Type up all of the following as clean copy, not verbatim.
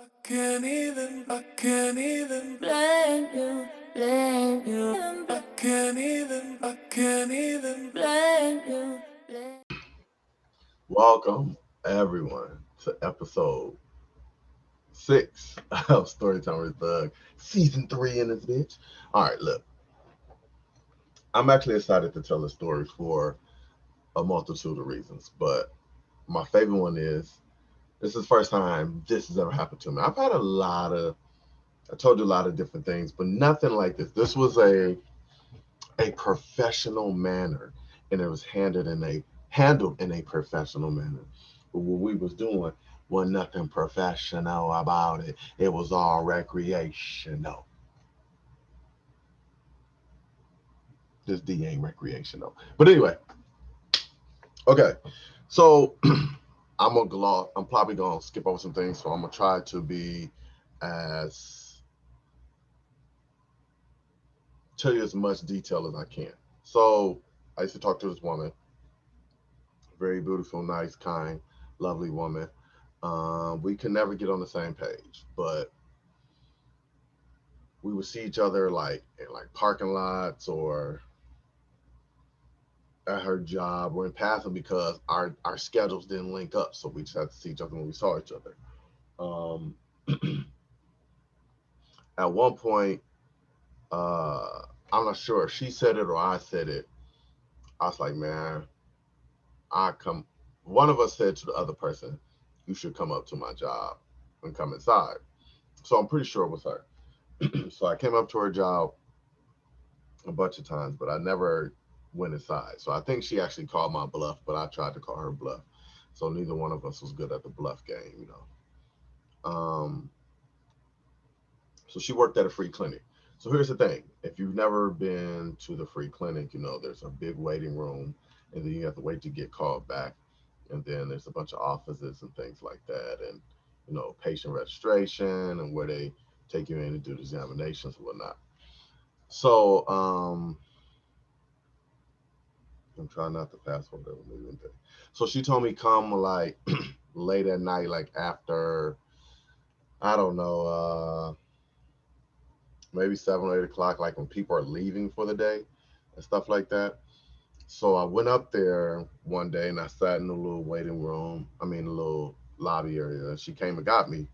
I can't even blame you, blame you. I can't even blame you, blame. Welcome, everyone, to Episode 6 of Storytime with Thug, Season 3 in this bitch. All right, look, I'm actually excited to tell the story for a multitude of reasons, but my favorite one is this is the first time this has ever happened to me. I've had I told you a lot of different things, but nothing like this. This was a professional manner, and it was handled in a professional manner. But what we was doing was nothing professional about it. It was all recreational. This D ain't recreational. But anyway, okay. So I'm probably gonna skip over some things, so I'm gonna try to be as tell you as much detail as I can. So I used to talk to this woman, very beautiful, nice, kind, lovely woman. We could never get on the same page, but we would see each other like in like parking lots or at her job or in passing because our schedules didn't link up, so we just had to see each other when we saw each other. Um, at one point, I'm not sure if she said it or I said it. I was like, man, I come. One of us said to the other person, "You should come up to my job and come inside." So I'm pretty sure it was her. So I came up to her job a bunch of times, but I never went inside. So I think she actually called my bluff, but I tried to call her bluff. So neither one of us was good at the bluff game, you know. So she worked at a free clinic. So here's the thing: if you've never been to the free clinic, you know there's a big waiting room, and then you have to wait to get called back, and then there's a bunch of offices and things like that, and patient registration and where they take you in to do the examinations and whatnot. So I'm trying not to pass over moving thing. So she told me come like late at night, like after I don't know, maybe 7 or 8 o'clock, like when people are leaving for the day and stuff like that. So I went up there one day and I sat in the little waiting room. I mean, the little lobby area. She came and got me,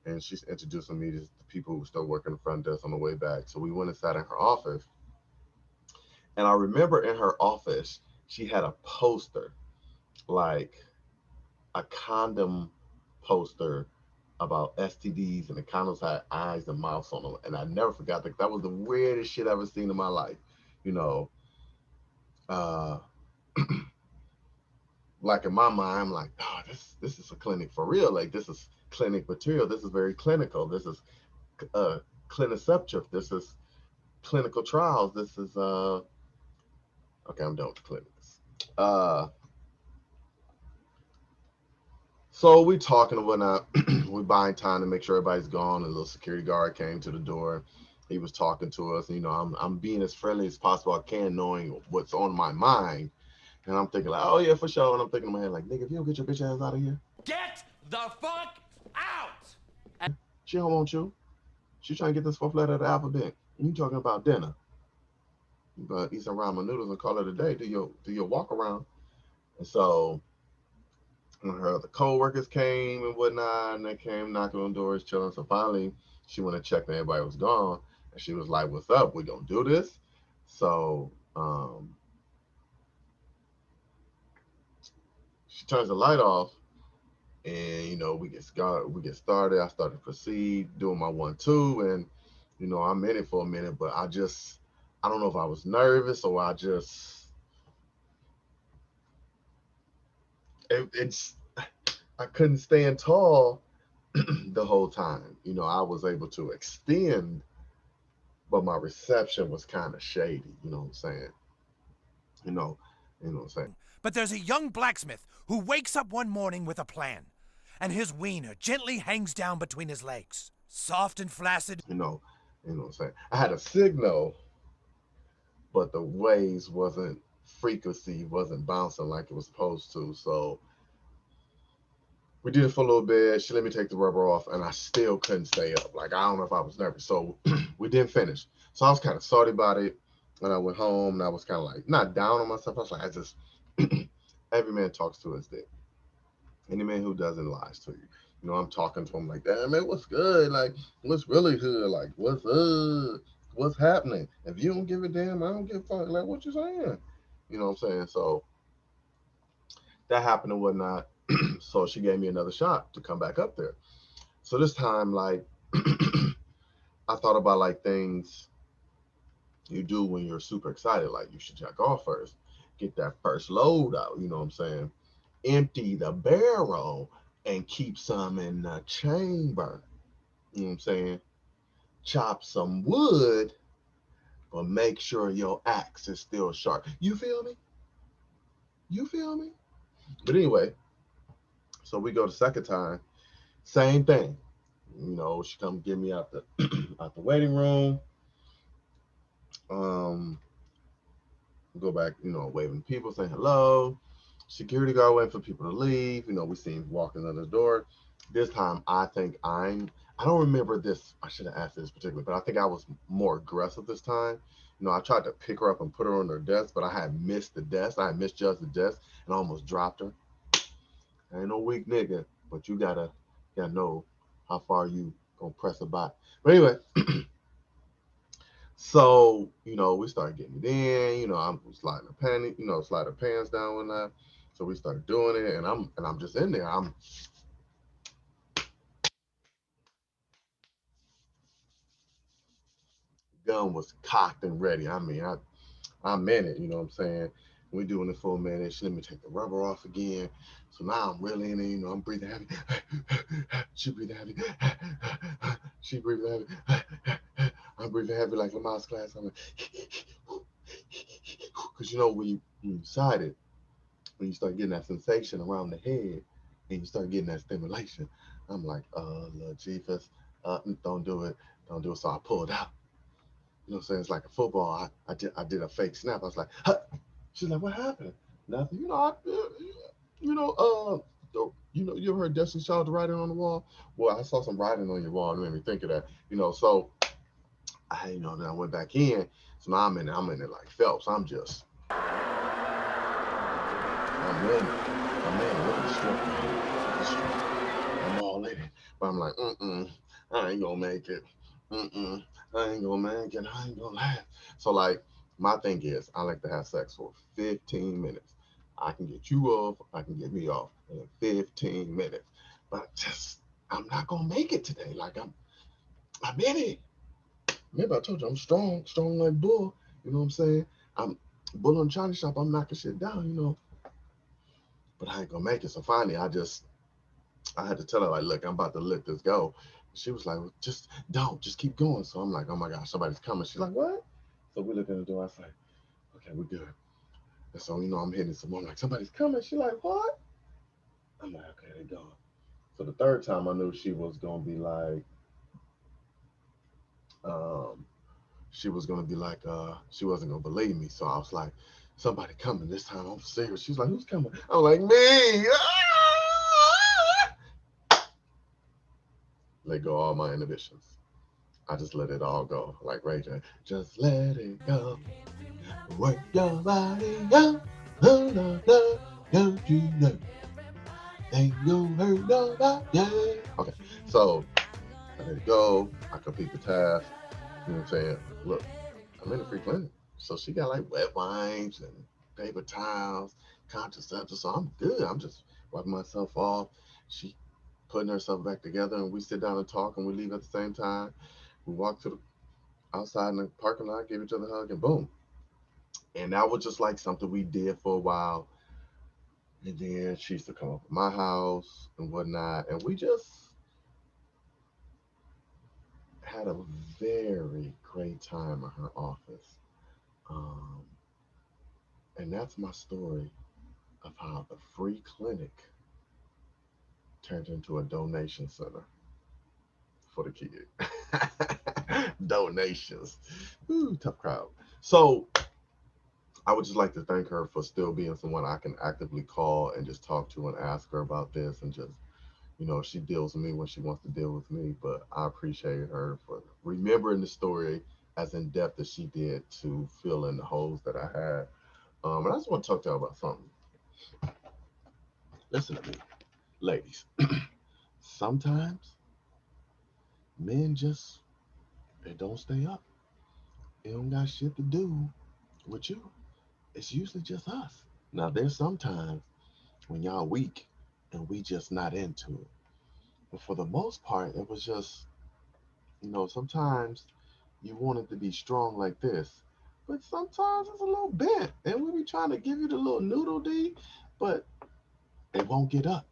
and she's introducing me to the people who still working the front desk on the way back. So we went and sat in her office, and I remember in her office she had a poster like a condom poster about STDs, and the condoms had eyes and mouths on them. And I never forgot that. That was the weirdest shit I've ever seen in my life. You know, uh, like in my mind, I'm like, oh, this is a clinic for real. Like this is clinic material. This is very clinical. This is uh, cliniceptive. This is clinical trials. This is okay. I'm done with the clinics. Uh, So we talking and whatnot. We buying time to make sure everybody's gone. A little security guard came to the door. He was talking to us. And, I'm being as friendly as possible I can, knowing what's on my mind. And I'm thinking like, oh yeah, for sure. And I'm thinking in my head like, nigga, if you don't get your bitch ass out of here, Get the fuck out! she don't want you. She trying to get this fourth letter of the alphabet. And you talking about dinner? But eat some ramen noodles and call it a day. Do your walk around. And so when her other co-workers came and whatnot, and they came knocking on doors, chilling. So finally, she went and checked, and everybody was gone. And she was like, "What's up? We gonna do this?" So she turns the light off, and we get started. I started to proceed doing my 1 2, and I'm in it for a minute, but I don't know if I was nervous or it's I couldn't stand tall the whole time. I was able to extend, but my reception was kind of shady. You know what I'm saying? You know, you know what I'm saying? But there's a young blacksmith who wakes up one morning with a plan, and his wiener gently hangs down between his legs. Soft and flaccid. You know what I'm saying? I had a signal, but the waves wasn't bouncing like it was supposed to. So We did it for a little bit. She let me take the rubber off, and I still couldn't stay up. Like, I don't know if I was nervous. So we didn't finish. So I was kind of salty about it. When I went home, and I was kind of like, not down on myself. I was like, I just, every man talks to his dick. Any man who doesn't lies to you. I'm talking to him like, damn, man, what's good? Like, what's really good? Like, what's happening? If you don't give a damn, I don't give a fuck. Like, what you saying? You know what I'm saying? So that happened and whatnot. So she gave me another shot to come back up there. So this time, like, I thought about like things you do when you're super excited. Like, you should jack off first, get that first load out. You know what I'm saying? Empty the barrel and keep some in the chamber. You know what I'm saying? Chop some wood, but make sure your axe is still sharp. You feel me? You feel me? But anyway, so we go the second time, same thing. She come get me out the out the waiting room. Um, go back, waving people, saying hello. Security guard waiting for people to leave. We see him walking in the door. This time, I don't remember this. I should have asked this particular, but I think I was more aggressive this time. I tried to pick her up and put her on her desk, but I had missed the desk. I had misjudged the desk and almost dropped her. I ain't no weak nigga, but you gotta know how far you gonna press a button. But anyway, so we started getting it in. I'm sliding the panty, slide her pants down and that. So we started doing it, and I'm just in there. Gun was cocked and ready. I mean, I'm in it. You know what I'm saying? We doing it for a minute. She let me take the rubber off again. So now I'm really in it. I'm breathing heavy. She breathing heavy. She breathing heavy. I'm breathing heavy like Lamar's class. I'm like, because when you excited, when you start getting that sensation around the head, and you start getting that stimulation, I'm like, Lord Jesus, don't do it, don't do it. So I pulled out. You know what I'm saying? It's like a football. I did a fake snap. I was like, huh. She's like, what happened? Nothing. You ever heard Destiny Child's writing on the wall? Well, I saw some writing on your wall and it made me think of that. So then I went back in. So now I'm in it like Phelps. I'm in it. I'm in it. Look at the stroke, man. Look at the stroke. I'm all in it. But I'm like, I ain't gonna make it. I ain't gonna make it. I ain't gonna laugh. So like, my thing is, I like to have sex for 15 minutes. I can get you off. I can get me off in 15 minutes. But I'm not gonna make it today. Like I'm in it. Remember I told you I'm strong, strong like bull. You know what I'm saying? I'm bull on the China shop. I'm knocking shit down. But I ain't gonna make it. So finally, I had to tell her like, look, I'm about to let this go. She was like, well, just keep going. So I'm like, oh my gosh, somebody's coming. She's like, what? So we look at the door. I was like, okay, we're good. And so I'm hitting some more. I'm like, somebody's coming. She's like, what? I'm like, okay, they gone. So the third time, I knew she was gonna be like, um, she wasn't gonna believe me. So I was like, somebody coming this time. I'm serious. She's like, who's coming? I'm like, me. Let go all my inhibitions. I just let it all go. Like Ray J. Just let it go. Work your body out. Oh, no, no, don't you know? Ain't gonna hurt nobody. Yeah. Okay, so I let it go. I complete the task. You know what I'm saying? Look, I'm in the free clinic. So she got like wet wipes and paper towels, contraceptives. So I'm good. I'm just wiping myself off. She putting herself back together, and we sit down and talk, and we leave at the same time. We walk to the outside in the parking lot, give each other a hug, and boom. And that was just like something we did for a while. And then she used to come up to my house and whatnot. And we just had a very great time in her office. Um, and that's my story of how the free clinic turned into a donation center for the kid. Donations. Ooh, tough crowd. So I would just like to thank her for still being someone I can actively call and just talk to and ask her about this and just She deals with me when she wants to deal with me, but I appreciate her for remembering the story as in depth as she did to fill in the holes that I had. And I just want to talk to y'all about something. Listen to me, ladies. Sometimes men just they don't stay up. They don't got shit to do with you. It's usually just us. Now there's sometimes when y'all weak and we just not into it. But for the most part, it was just, sometimes you want it to be strong like this. But sometimes it's a little bent. And we be trying to give you the little noodle D, but it won't get up.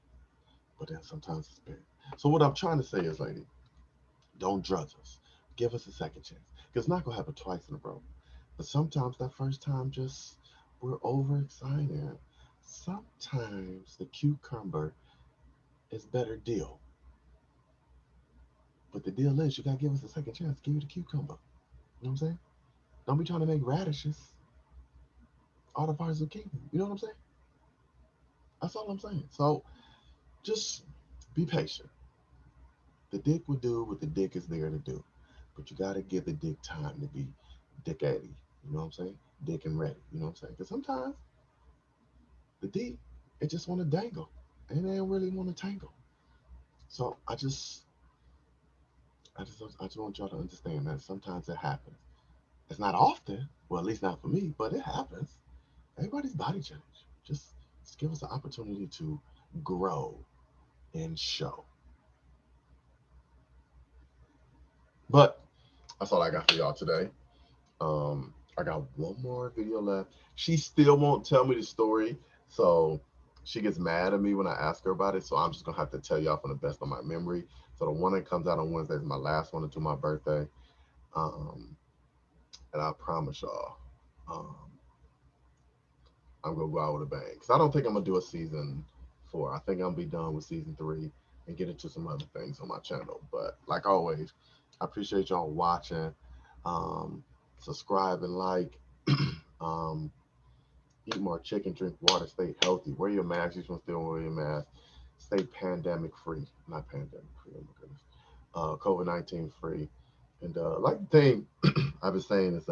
But then sometimes it's bent. So what I'm trying to say is, lady, don't drudge us. Give us a second chance. Because it's not gonna happen twice in a row. But sometimes that first time just we're overexcited. Sometimes the cucumber is better deal. But the deal is you gotta give us a second chance. Give you the cucumber. You know what I'm saying? Don't be trying to make radishes out of our zucchini. You know what I'm saying? That's all I'm saying. So just be patient. The dick will do what the dick is there to do. But you gotta give the dick time to be dick Eddie. You know what I'm saying? Dick and ready. You know what I'm saying? Because sometimes the dick, it just want to dangle. And they don't really want to tangle. So I just want y'all to understand that sometimes it happens. It's not often, well, at least not for me, but it happens. Everybody's body change. Just give us the opportunity to grow and show. But that's all I got for y'all today. I got one more video left. She still won't tell me the story, so she gets mad at me when I ask her about it. So I'm just gonna have to tell y'all from the best of my memory. So the one that comes out on Wednesday is my last one until my birthday. Um, and I promise y'all, um, I'm gonna go out with a bang. Cause I don't think I'm gonna do a season 4. I think I'm gonna be done with season 3 and get into some other things on my channel. But like always, I appreciate y'all watching. Um, Subscribe and like. um, Eat more chicken, drink water, stay healthy. Wear your mask. You should still wear your mask. Stay pandemic free. Not pandemic free. Oh my goodness. COVID-19 free. And like the thing I've been saying is